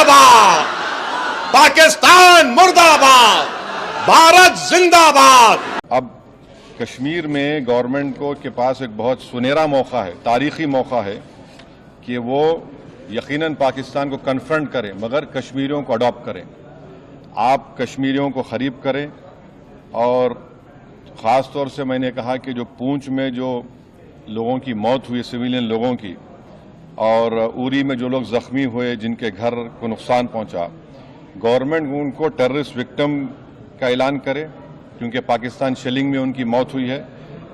آباد، پاکستان مرد آباد، بھارت زندہ باد۔ اب کشمیر میں گورنمنٹ کے پاس ایک بہت سنہرا موقع ہے، تاریخی موقع ہے کہ وہ یقیناً پاکستان کو کنفرنٹ کریں مگر کشمیریوں کو اڈاپٹ کریں۔ آپ کشمیریوں کو قریب کریں، اور خاص طور سے میں نے کہا کہ جو پونچھ میں جو لوگوں کی موت ہوئی، سویلین لوگوں کی، اور اوری میں جو لوگ زخمی ہوئے، جن کے گھر کو نقصان پہنچا، گورنمنٹ ان کو ٹیررسٹ وکٹم کا اعلان کرے، کیونکہ پاکستان شیلنگ میں ان کی موت ہوئی ہے،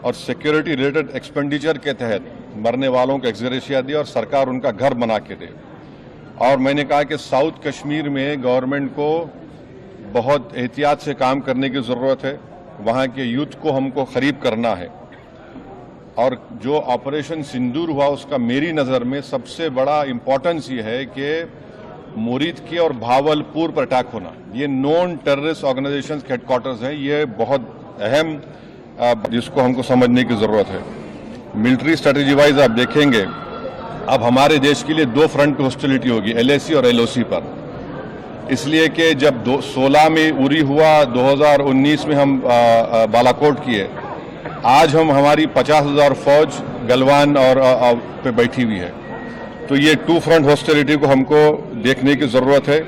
اور سیکیورٹی ریلیٹڈ ایکسپینڈیچر کے تحت مرنے والوں کو ایکسگریشیا دے اور سرکار ان کا گھر بنا کے دے۔ اور میں نے کہا کہ ساؤتھ کشمیر میں گورنمنٹ کو بہت احتیاط سے کام کرنے کی ضرورت ہے، وہاں کے یوتھ کو ہم کو قریب کرنا ہے۔ اور جو آپریشن سندور ہوا، اس کا میری نظر میں سب سے بڑا امپورٹنس یہ ہے کہ مرید کے اور بھاول پور پر اٹیک ہونا، یہ نون ٹیررسٹ آرگنائزیشنز کے ہیڈ کوارٹرز ہیں، یہ بہت اہم جس کو ہم کو سمجھنے کی ضرورت ہے۔ ملٹری اسٹریٹجی وائز آپ دیکھیں گے اب ہمارے دیش کے لیے دو فرنٹ پہ ہاسٹیلٹی ہوگی، LAC اور LOC پر، اس لیے کہ جب 16 میں اوری ہوا، 2019 میں ہم بالاکوٹ کیے، آج ہماری 50,000 فوج گلوان اور پہ بیٹھی ہوئی ہے، تو یہ ٹو فرنٹ ہاسٹیلٹی کو ہم کو دیکھنے کی ضرورت ہے۔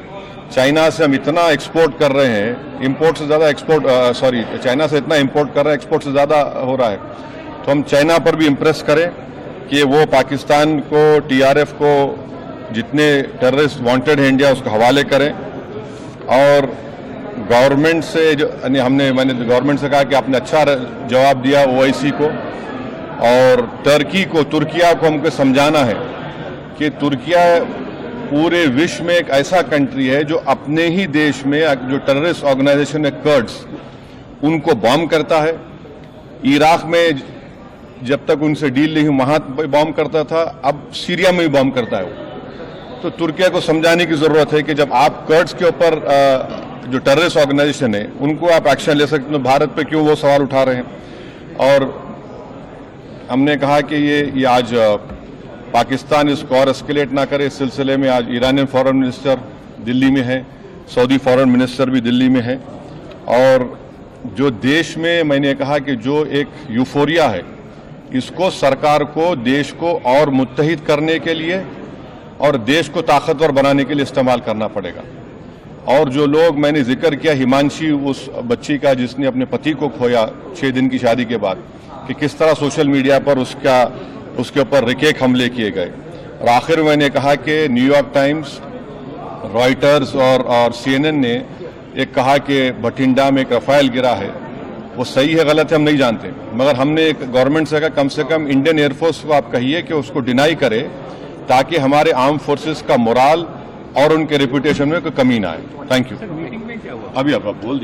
چائنا سے ہم اتنا ایکسپورٹ کر رہے ہیں، امپورٹ سے زیادہ چائنا سے اتنا امپورٹ کر رہے ہیں، ایکسپورٹ سے زیادہ ہو رہا ہے، تو ہم چائنا پر بھی امپریس کریں کہ وہ پاکستان کو، TRF کو، جتنے ٹیررسٹ وانٹڈ ہیں انڈیا، اس کو حوالے کریں۔ اور گورنمنٹ سے میں نے گورنمنٹ سے کہا کہ آپ نے اچھا جواب دیا OIC کو، اور ترکیہ کو ہم کو سمجھانا ہے کہ ترکیہ پورے وشو میں ایک ایسا کنٹری ہے جو اپنے ہی دیش میں جو ٹیررسٹ آرگنائزیشن ہے کرڈز، ان کو بام کرتا ہے۔ عراق میں جب تک ان سے ڈیل نہیں وہاں بام کرتا تھا، اب سیریا میں بھی بام کرتا ہے وہ۔ تو ترکیہ کو سمجھانے کی ضرورت ہے کہ جب آپ کرڈز کے اوپر جو ٹیررسٹ آرگنائزیشن ہے ان کو آپ ایکشن لے سکتے ہیں، بھارت پہ کیوں وہ سوال اٹھا رہے ہیں؟ اور ہم نے کہا کہ یہ آج پاکستان اس کو اور اسکیلیٹ نہ کرے۔ اس سلسلے میں آج ایرانین فارن منسٹر دلی میں ہے، سعودی فارن منسٹر بھی دلی میں ہے، اور جو دیش میں نے کہا کہ جو ایک یوفوریا ہے، اس کو سرکار کو دیش کو اور متحد کرنے کے لیے اور دیش کو طاقتور بنانے کے لیے استعمال کرنا پڑے گا۔ اور جو لوگ میں نے ذکر کیا، ہمانشی اس بچی کا جس نے اپنے پتی کو کھویا 6 دن کی شادی کے بعد، کہ کس طرح سوشل میڈیا پر اس کے اوپر ریکیک حملے کیے گئے۔ اور آخر میں نے کہا کہ نیو یارک ٹائمز، رائٹرز اور CNN نے ایک کہا کہ بھٹنڈا میں ایک رفائل گرا ہے، وہ صحیح ہے غلط ہے ہم نہیں جانتے، مگر ہم نے ایک گورنمنٹ سے کہا کم سے کم انڈین ایئر فورس کو آپ کہیے کہ اس کو ڈینائی کرے، تاکہ ہمارے آرم فورسز کا مورال اور ان کے ریپوٹیشن میں کوئی کمی نہ آئے۔ Thank you. ابھی آپ بول